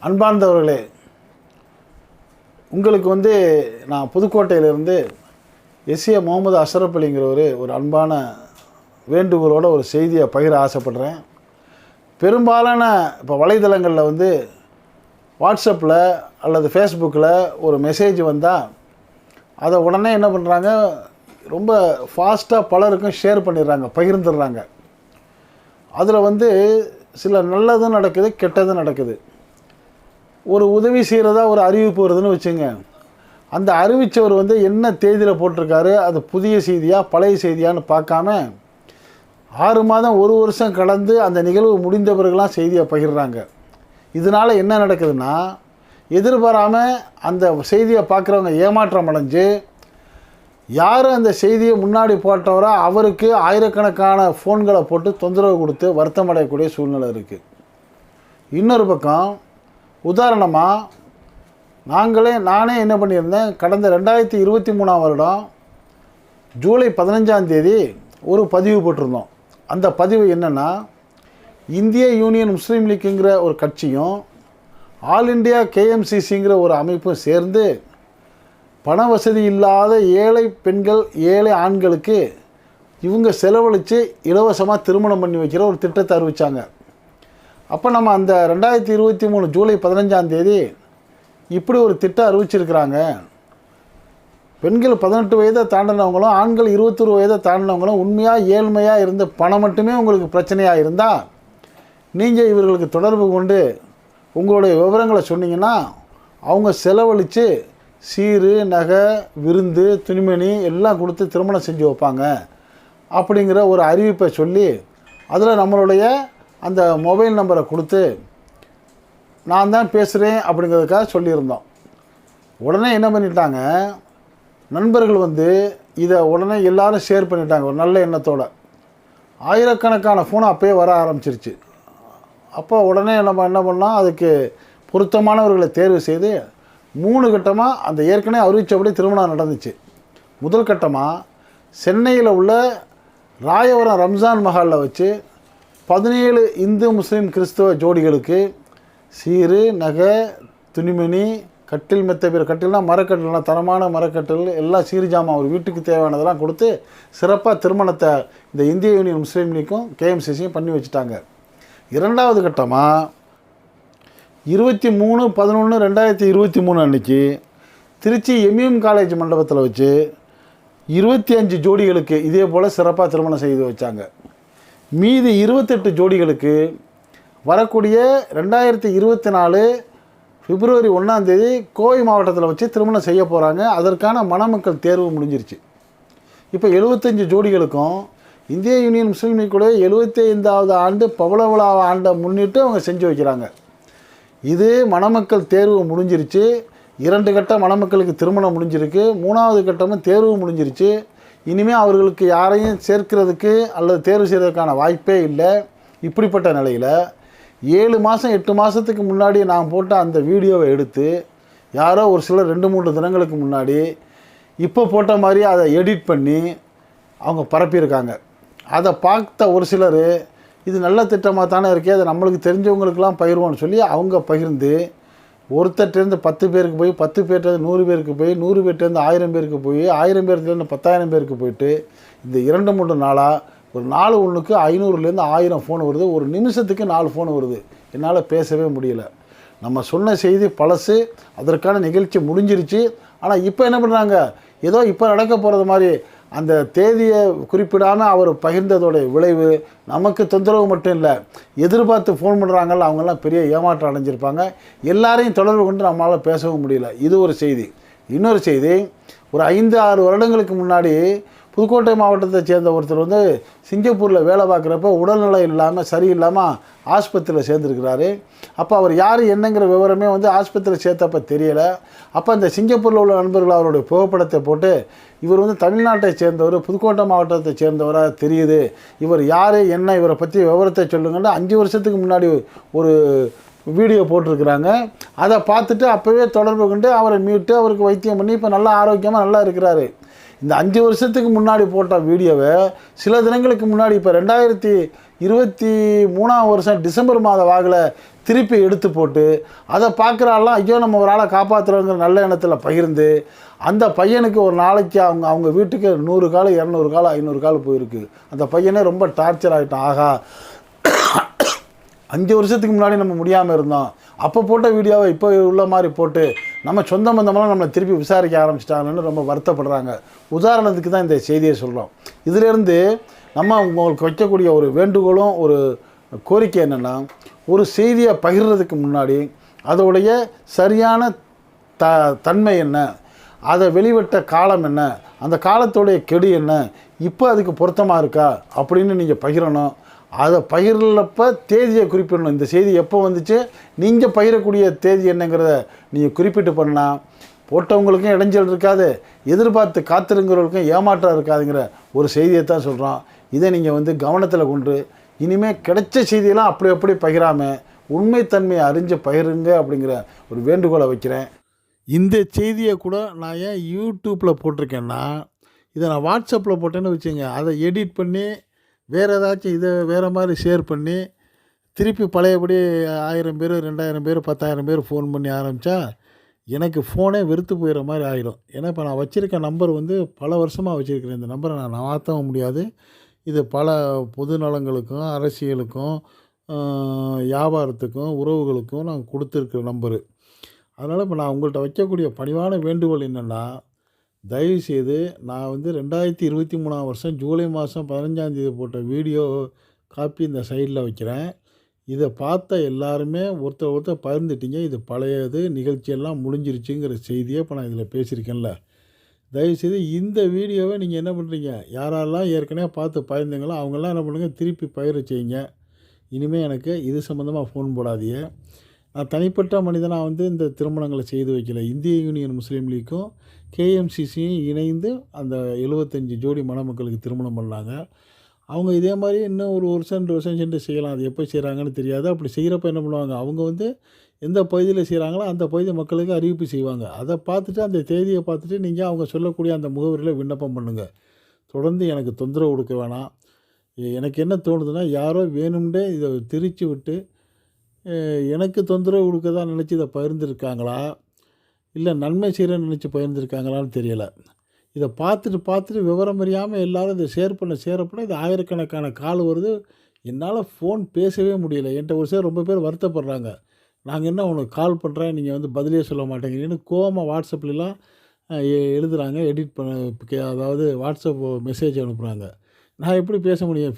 அன்பார்ந்தவர்களே, உங்களுக்கு நான் புதுக்கோட்டையிலிருந்து எஸ்ஏ முகமது அஷ்ரப் அலிங்கிறவர் ஒரு அன்பான வேண்டுகோளோட ஒரு செய்தியை பகிர ஆசைப்படுறேன். பெரும்பாலான இப்போ வலைதளங்களில் வாட்ஸ்அப்பில் அல்லது ஃபேஸ்புக்கில் ஒரு மெசேஜ் வந்தால் அதை உடனே என்ன பண்ணுறாங்க, ரொம்ப ஃபாஸ்ட்டாக பலருக்கும் ஷேர் பண்ணிடுறாங்க, பகிர்ந்துடுறாங்க. அதில் சில நல்லதும் நடக்குது, கெட்டதும் நடக்குது. ஒரு உதவி செய்கிறதா ஒரு அறிவிப்பு வருதுன்னு வச்சுங்க, அந்த அறிவித்தவர் என்ன தேதியில் போட்டிருக்காரு, அது புதிய செய்தியாக பழைய செய்தியான்னு பார்க்காம 6 மாதம் 1 வருஷம் கடந்து அந்த நிகழ்வு முடிந்த பிறகுலாம் செய்தியை பகிர்றாங்க. இதனால் என்ன நடக்குதுன்னா, எதிர்பாராமல் அந்த செய்தியை பார்க்குறவங்க ஏமாற்றம் அடைஞ்சு யார் அந்த செய்தியை முன்னாடி போட்டவரோ அவருக்கு ஆயிரக்கணக்கான ஃபோன்களை போட்டு தொந்தரவு கொடுத்து வருத்தம் அடையக்கூடிய சூழ்நிலை இருக்குது. இன்னொரு பக்கம் உதாரணமாக நானே என்ன பண்ணியிருந்தேன், கடந்த 2023ஆம் வருடம் ஜூலை 15ஆம் தேதி ஒரு பதிவு போட்டிருந்தோம். அந்த பதிவு என்னென்னா, இந்திய யூனியன் முஸ்லீம் லீக்குங்கிற ஒரு கட்சியும் ஆல் இண்டியா கேஎம்சிசிங்கிற ஒரு அமைப்பும் சேர்ந்து பண வசதி இல்லாத ஏழை பெண்கள், ஏழை ஆண்களுக்கு இவங்க செலவழித்து இலவசமாக திருமணம் பண்ணி வைக்கிற ஒரு திட்டத்தை அறிவித்தாங்க. அப்போ நம்ம அந்த 2023 ஜூலை 15ஆம் தேதி இப்படி ஒரு திட்டம் அறிவிச்சிருக்கிறாங்க. பெண்கள் 18 வயதை தாண்டினவங்களும் ஆண்கள் 21 வயதை தாண்டினவங்களும் உண்மையாக ஏழ்மையாக இருந்து பணம் மட்டுமே உங்களுக்கு பிரச்சனையாக இருந்தால் நீங்கள் இவர்களுக்கு தொடர்பு கொண்டு உங்களுடைய விவரங்களை சொன்னீங்கன்னா அவங்க செலவழித்து சீரு, நகை, விருந்து, துணிமணி எல்லாம் கொடுத்து திருமணம் செஞ்சு வைப்பாங்க அப்படிங்கிற ஒரு அறிவிப்பை சொல்லி அதில் நம்மளுடைய அந்த மொபைல் நம்பரை கொடுத்து நான் தான் பேசுகிறேன் அப்படிங்கிறதுக்காக சொல்லியிருந்தோம். உடனே என்ன பண்ணிட்டாங்க, நண்பர்கள் இதை உடனே எல்லோரும் ஷேர் பண்ணிட்டாங்க ஒரு நல்ல எண்ணத்தோடு. ஆயிரக்கணக்கான ஃபோன் அப்போயே வர ஆரம்பிச்சிருச்சு. அப்போ உடனே நம்ம என்ன பண்ணோம், அதுக்கு பொருத்தமானவர்களை தேர்வு செய்து 3 கட்டமாக அந்த ஏற்கனவே அறிவித்தபடி திருமணம் நடந்துச்சு. முதல் கட்டமாக சென்னையில் உள்ள ராயவரம் ரம்ஜான் மஹாலில் வச்சு 17 இந்து முஸ்லீம் கிறிஸ்தவ ஜோடிகளுக்கு சீரு, நகை, துணிமணி, கட்டில், மெத்த பேர் கட்டில்னால் மரக்கட்டில்னால் தரமான மரக்கட்டில் எல்லாம் சீரு ஜாமான் ஒரு வீட்டுக்கு தேவையானதெல்லாம் கொடுத்து சிறப்பாக திருமணத்தை இந்த இந்திய யூனியன் முஸ்லீம் லீக்கும் கேஎம்சிசியும் பண்ணி வச்சுட்டாங்க. 2வது கட்டமாக 23/11/2023 அன்றைக்கி திருச்சி எம்இஎம் காலேஜ் மண்டபத்தில் வச்சு 25 ஜோடிகளுக்கு இதே போல் சிறப்பாக திருமணம் செய்து வச்சாங்க. மீதி 28 ஜோடிகளுக்கு வரக்கூடிய 2024 பிப்ரவரி 1ஆம் தேதி கோவை மாவட்டத்தில் வச்சு திருமணம் செய்ய போகிறாங்க. அதற்கான மணமக்கள் தேர்வு முடிஞ்சிருச்சு. இப்போ 75 ஜோடிகளுக்கும் இந்திய யூனியன் முஸ்லீம் லீக்குடைய 75வது ஆண்டு பவள விழா ஆண்டை முன்னிட்டு அவங்க செஞ்சு வைக்கிறாங்க. இது மணமக்கள் தேர்வு முடிஞ்சிருச்சு. 2 கட்ட மணமக்களுக்கு திருமணம் முடிஞ்சிருக்கு. 3வது கட்டமும் தேர்வு முடிஞ்சிருச்சு. இனிமேல் அவர்களுக்கு யாரையும் சேர்க்கிறதுக்கு அல்லது தேர்வு செய்கிறதுக்கான வாய்ப்பே இல்லை. இப்படிப்பட்ட நிலையில் 7 மாதம் 8 மாதத்துக்கு முன்னாடி நான் போட்ட அந்த வீடியோவை எடுத்து யாரோ ஒரு சிலர் 2-3 தினங்களுக்கு முன்னாடி இப்போ போட்ட மாதிரி அதை எடிட் பண்ணி அவங்க பரப்பியிருக்காங்க. அதை பார்த்த ஒரு சிலர் இது நல்ல திட்டமாக தானே இருக்கே, அதை நம்மளுக்கு தெரிஞ்சவங்களுக்கெல்லாம் பகிர்வோன்னு சொல்லி அவங்க பகிர்ந்து ஒருத்தர்கிட்டேருந்து 10 பேருக்கு போய், 10 பேர்கிட்டேருந்து 100 பேருக்கு போய், 100 பேர்கிட்டேருந்து 1000 பேருக்கு போய், 1000 பேர்கிட்டேருந்து 10,000 பேருக்கு போயிட்டு இந்த 2-3 நாளாக ஒரு நாள் ஒன்றுக்கு 500லேருந்து 1000 ஃபோன் வருது. ஒரு நிமிஷத்துக்கு 4 ஃபோன் வருது. என்னால் பேசவே முடியல. நம்ம சொன்ன செய்தி பழசு, அதற்கான நிகழ்ச்சி முடிஞ்சிருச்சு. ஆனால் இப்போ என்ன பண்ணுறாங்க, ஏதோ இப்போ நடக்க போகிறது மாதிரி அந்த தேதியை குறிப்பிடாமல் அவர் பகிர்ந்ததோடைய விளைவு நமக்கு தொந்தரவு மட்டும் இல்லை, எதிர்பார்த்து ஃபோன் பண்ணுறாங்கல்ல அவங்கெல்லாம் பெரிய ஏமாற்றம் அடைஞ்சிருப்பாங்க. எல்லாரையும் தொடர்பு கொண்டு நம்மளால் பேசவும் முடியல. இது ஒரு செய்தி. இன்னொரு செய்தி, ஒரு 5-6 வருடங்களுக்கு முன்னாடி புதுக்கோட்டை மாவட்டத்தை சேர்ந்த ஒருத்தர் சிங்கப்பூரில் வேலை பார்க்குறப்ப உடல்நிலை இல்லாமல் சரியில்லாமல் ஆஸ்பத்திரியில் சேர்ந்துருக்கிறாரு. அப்போ அவர் யார் என்னங்கிற விவரமே ஆஸ்பத்திரியில் சேர்த்தப்போ தெரியலை. அப்போ அந்த சிங்கப்பூரில் உள்ள நண்பர்கள் அவருடைய புகைப்படத்தை போட்டு இவர் தமிழ்நாட்டை சேர்ந்தவர், புதுக்கோட்டை மாவட்டத்தை சேர்ந்தவராக தெரியுது, இவர் யார் என்ன இவரை பற்றி விவரத்தை சொல்லுங்கன்னு 5 வருஷத்துக்கு முன்னாடி ஒரு வீடியோ போட்டிருக்கிறாங்க. அதை பார்த்துட்டு அப்போவே தொடர்பு கொண்டு அவரை மீட்டு அவருக்கு வைத்தியம் பண்ணி இப்போ நல்லா ஆரோக்கியமாக நல்லா இருக்கிறாரு. இந்த 5 வருஷத்துக்கு முன்னாடி போட்ட வீடியோவை சில தினங்களுக்கு முன்னாடி இப்போ 2023ஆம் வருஷம் டிசம்பர் மாத வாக்கில் திருப்பி எடுத்து போட்டு அதை பார்க்குறாலாம் ஐயோ நம்ம ஒரு ஆளை காப்பாற்றுறோங்கிற நல்ல எண்ணத்தில் பகிர்ந்து அந்த பையனுக்கு ஒரு நாளைக்கு அவங்க வீட்டுக்கு 100 கால் 200 கால் 500 கால் போயிருக்கு. அந்த பையனே ரொம்ப டார்ச்சர் ஆகிட்டான். ஆகா 5 வருஷத்துக்கு முன்னாடி நம்ம முடியாமல் இருந்தோம், அப்போ போட்ட வீடியோவை இப்போ உள்ள மாதிரி போட்டு நம்ம சொந்த பந்தமெல்லாம் நம்மளை திருப்பி விசாரிக்க ஆரம்பிச்சிட்டாங்கன்னு ரொம்ப வருத்தப்படுறாங்க. உதாரணத்துக்கு தான் இந்த செய்தியை சொல்கிறோம். இதிலேருந்து நம்ம உங்களுக்கு வைக்கக்கூடிய ஒரு வேண்டுகோளும் ஒரு கோரிக்கை என்னென்னா, ஒரு செய்தியை பகிர்றதுக்கு முன்னாடி அதோடைய சரியான தன்மை என்ன, அதை வெளிவிட்ட காலம் என்ன, அந்த காலத்தோடைய கெடு என்ன, இப்போ அதுக்கு பொருத்தமாக இருக்கா அப்படின்னு நீங்கள் பகிரணும். அதை பகிர்லப்போ தேதியை குறிப்பிடணும். இந்த செய்தி எப்போ வந்துச்சு, நீங்கள் பகிரக்கூடிய தேதி என்னங்கிறத நீங்கள் குறிப்பிட்டு பண்ணால் போட்டவங்களுக்கும் இடைஞ்சல் இருக்காது, எதிர்பார்த்து காத்திருங்கிறவங்களுக்கும் ஏமாற்றம் இருக்காதுங்கிற ஒரு செய்தியை தான் சொல்கிறோம். இதை நீங்கள் கவனத்தில் கொண்டு இனிமேல் கிடைச்ச செய்தியெல்லாம் அப்படி பகிராமல் உண்மைத்தன்மையை அறிஞ்சு பகிருங்க அப்படிங்கிற ஒரு வேண்டுகோளை வைக்கிறேன். இந்த செய்தியை கூட நான் ஏன் யூடியூப்பில் போட்டிருக்கேன்னா, இதை நான் வாட்ஸ்அப்பில் போட்டேன்னு வச்சுங்க, அதை எடிட் பண்ணி வேறு ஏதாச்சும் இதை வேறு மாதிரி ஷேர் பண்ணி திருப்பி பழையபடி 1000 பேர் 2000 பேர் 10,000 பேர் ஃபோன் பண்ணி ஆரம்பித்தா எனக்கு ஃபோனே வெறுத்து போயிடுற மாதிரி ஆகிடும். ஏன்னா இப்போ நான் வச்சுருக்க நம்பர் பல வருஷமாக வச்சுருக்கிறேன். இந்த நம்பரை நான் மாற்றவும் முடியாது. இது பல பொது நலங்களுக்கும் அரசியலுக்கும் வியாபாரத்துக்கும் உறவுகளுக்கும் நான் கொடுத்துருக்குற நம்பரு. அதனால் இப்போ நான் உங்கள்கிட்ட வைக்கக்கூடிய பணிவான வேண்டுகோள் என்னென்னா, தயவுசெய்து நான் 2023 வருஷம் ஜூலை மாதம் 15 போட்ட வீடியோ காப்பி இந்த சைடில் வைக்கிறேன். இதை பார்த்த எல்லாருமே ஒருத்தர் பகிர்ந்துட்டீங்க. இது பழையது, நிகழ்ச்சியெல்லாம் முடிஞ்சிருச்சுங்கிற செய்தியை இப்போ நான் இதில் பேசியிருக்கேன்ல. தயவுசெய்து இந்த வீடியோவை நீங்கள் என்ன பண்ணுறீங்க, யாரெல்லாம் ஏற்கனவே பார்த்து பகிர்ந்தீங்களோ அவங்கெல்லாம் என்ன பண்ணுங்கள், திருப்பி பகிர செய்யுங்க. இனிமேல் எனக்கு இது சம்மந்தமாக ஃபோன் போடாதீங்க. நான் தனிப்பட்ட மனிதனாக இந்த திருமணங்களை செய்து வைக்கல. இந்திய யூனியன் முஸ்லீம் லீக்கும் கேஎம்சிசியும் இணைந்து அந்த 75 ஜோடி மணமக்களுக்கு திருமணம் பண்ணாங்க. அவங்க இதே மாதிரி இன்னும் ஒரு வருஷம் 2 வருஷம் சென்று செய்யலாம். அது எப்போ செய்கிறாங்கன்னு தெரியாது. அப்படி செய்கிறப்ப என்ன பண்ணுவாங்க, அவங்க எந்த பகுதியில் செய்கிறாங்களோ அந்த பகுதி மக்களுக்கு அறிவிப்பு செய்வாங்க. அதை பார்த்துட்டு அந்த தேதியை பார்த்துட்டு நீங்கள் அவங்க சொல்லக்கூடிய அந்த முகவரியில் விண்ணப்பம் பண்ணுங்கள். தொடர்ந்து எனக்கு தொந்தரவு கொடுக்க வேணாம். எனக்கு என்ன தோணுதுன்னா, யாரோ வேணும்னே இதை திரிச்சு விட்டு எனக்கு தொந்தரவு கொடுக்க தான் நினச்சி இதை பகிர்ந்துருக்காங்களா, இல்லை நன்மை செய்கிறேன்னு நினச்சி பகிர்ந்துருக்காங்களான்னு தெரியலை. இதை பார்த்துட்டு விவரம் அறியாமல் எல்லோரும் இதை ஷேர் இது ஆயிரக்கணக்கான கால் வருது. என்னால் ஃபோன் பேசவே முடியலை. என்கிட்ட ஒரு சிலர் ரொம்ப பேர் வருத்தப்படுறாங்க. நாங்கள் என்ன உனக்கு கால் பண்ணுறேன், நீங்கள் பதிலே சொல்ல மாட்டேங்கிறீங்கன்னு கோவமாக வாட்ஸ்அப்லாம் எழுதுகிறாங்க, எடிட் அதாவது வாட்ஸ்அப் மெசேஜ் அனுப்புகிறாங்க. நான் எப்படி பேச முடியும்,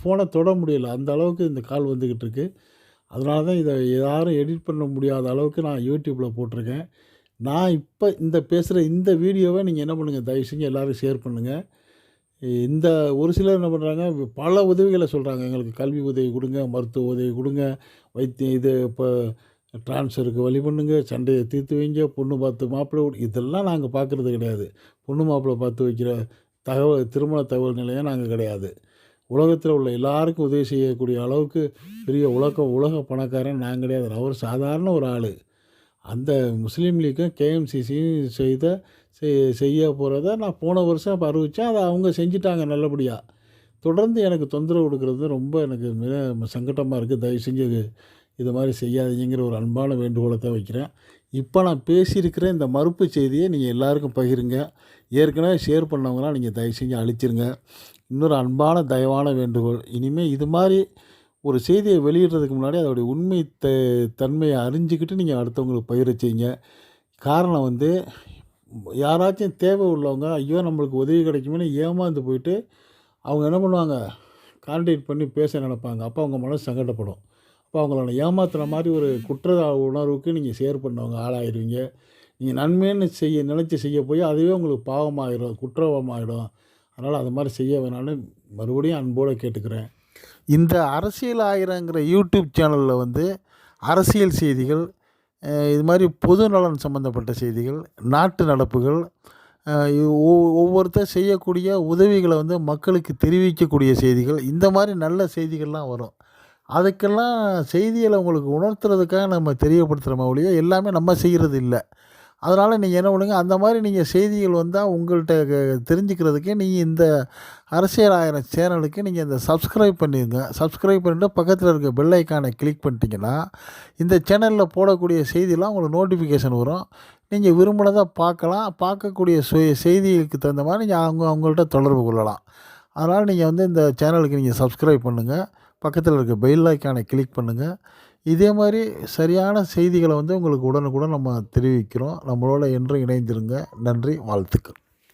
ஃபோனை தொட முடியலை, அந்த அளவுக்கு இந்த கால் வந்துக்கிட்டு இருக்குது. அதனால தான் இதை யாரும் எடிட் பண்ண முடியாத அளவுக்கு நான் யூடியூப்பில் போட்டிருக்கேன். நான் இப்போ இந்த பேசுகிற இந்த வீடியோவை நீங்கள் என்ன பண்ணுங்கள், தயவு செஞ்சு எல்லோரும் ஷேர் பண்ணுங்கள். இந்த ஒரு சிலர் என்ன பண்ணுறாங்க, பல உதவிகளை சொல்கிறாங்க. எங்களுக்கு கல்வி உதவி கொடுங்க, மருத்துவ உதவி கொடுங்க, வைத்தியம் இது இப்போ ட்ரான்ஸ்ஃபருக்கு வழி பண்ணுங்க, சண்டையை தீர்த்து வைங்க, பொண்ணு பார்த்து மாப்பிள்ளை இதெல்லாம் நாங்கள் பார்க்குறது கிடையாது. பொண்ணு மாப்பிள்ளை பார்த்து வைக்கிற திருமண தகவல் நிலையம் நாங்கள் கிடையாது. உலகத்தில் உள்ள எல்லாருக்கும் உதவி செய்யக்கூடிய அளவுக்கு பெரிய உலக பணக்காரன் நான் கிடையாது. நான் ஒரு சாதாரண ஒரு ஆள். அந்த முஸ்லீம் லீக்கும் கேஎம்சிசியும் செய்ய போகிறத நான் போன வருஷம் அறிவித்தேன். அதை அவங்க செஞ்சிட்டாங்க நல்லபடியாக. தொடர்ந்து எனக்கு தொந்தரவு கொடுக்குறது ரொம்ப எனக்கு மிக சங்கடமாக இருக்குது. தயவு செஞ்சு இது மாதிரி செய்யாதீங்கிற ஒரு அன்பான வேண்டுகோளை தான் வைக்கிறேன். இப்போ நான் பேசியிருக்கிற இந்த மறுப்பு செய்தியை நீங்கள் எல்லாருக்கும் பகிருங்க. ஏற்கனவே ஷேர் பண்ணவங்களாம் நீங்கள் தயவு செஞ்சு அழிச்சிருங்க. இன்னொரு அன்பான தயவான வேண்டுகோள், இனிமேல் இது மாதிரி ஒரு செய்தியை வெளியிடுறதுக்கு முன்னாடி அதோடைய உண்மை தன்மையை அறிஞ்சிக்கிட்டு நீங்கள் அடுத்தவங்களுக்கு பகிர செய்யுங்க. காரணம் யாராச்சும் தேவை உள்ளவங்க ஐயோ நம்மளுக்கு உதவி கிடைக்குமேனு ஏமாந்து போயிட்டு அவங்க என்ன பண்ணுவாங்க, கான்டாக்ட் பண்ணி பேச நினைப்பாங்க. அப்போ அவங்க மனசு சங்கடப்படும். அப்போ அவங்கள ஏமாத்துகிற மாதிரி ஒரு குற்ற உணர்வுக்கு நீங்கள் ஷேர் பண்ணவங்க ஆளாயிருவீங்க. நீங்கள் நன்மைன்னு நினச்சி செய்ய போய் அதுவே உங்களுக்கு பாவமாகிடும், குற்றமாகிடும். அதனால் அது மாதிரி செய்ய வேணான்னு மறுபடியும் அன்போடு கேட்டுக்கிறேன். இந்த அரசியல் ஆயிரங்கிற யூடியூப் சேனலில் அரசியல் செய்திகள், இது மாதிரி பொது நலன் சம்மந்தப்பட்ட செய்திகள், நாட்டு நடப்புகள், ஒவ்வொருத்தர் செய்யக்கூடிய உதவிகளை மக்களுக்கு தெரிவிக்கக்கூடிய செய்திகள், இந்த மாதிரி நல்ல செய்திகள்லாம் வரும். அதுக்கெல்லாம் செய்திகளை உங்களுக்கு உணர்த்துறதுக்காக நம்ம தெரியப்படுத்துகிறோமே ஒழிய எல்லாமே நம்ம செய்கிறது இல்லை. அதனால் நீங்கள் என்ன பண்ணுங்க, அந்த மாதிரி நீங்கள் செய்திகள் வந்தால் உங்கள்கிட்ட தெரிஞ்சுக்கிறதுக்கு நீங்கள் இந்த அரசியல் ஆயிரம் சேனலுக்கு நீங்கள் இந்த சப்ஸ்கிரைப் பண்ணிடுங்க. சப்ஸ்கிரைப் பண்ணிட்டு பக்கத்தில் இருக்க பெல் ஐக்கானை கிளிக் பண்ணிட்டீங்கன்னா இந்த சேனலில் போடக்கூடிய செய்திலாம் உங்களுக்கு நோட்டிஃபிகேஷன் வரும். நீங்கள் விரும்பினதை பார்க்கலாம். பார்க்கக்கூடிய செய்திகளுக்கு தகுந்த மாதிரி நீங்கள் அவங்கள்ட்ட தொடர்பு கொள்ளலாம். அதனால் நீங்கள் வந்து இந்த சேனலுக்கு நீங்கள் சப்ஸ்கிரைப் பண்ணுங்கள். பக்கத்தில் இருக்க பெல் ஐக்கானை கிளிக் பண்ணுங்கள். இதே மாதிரி சரியான செய்திகளை வந்து உங்களுக்கு உடனுக்குடன் நம்ம தெரிவிக்கிறோம். நம்மளோட என்றும் இணைந்திருங்க. நன்றி, வாழ்த்துக்கள்.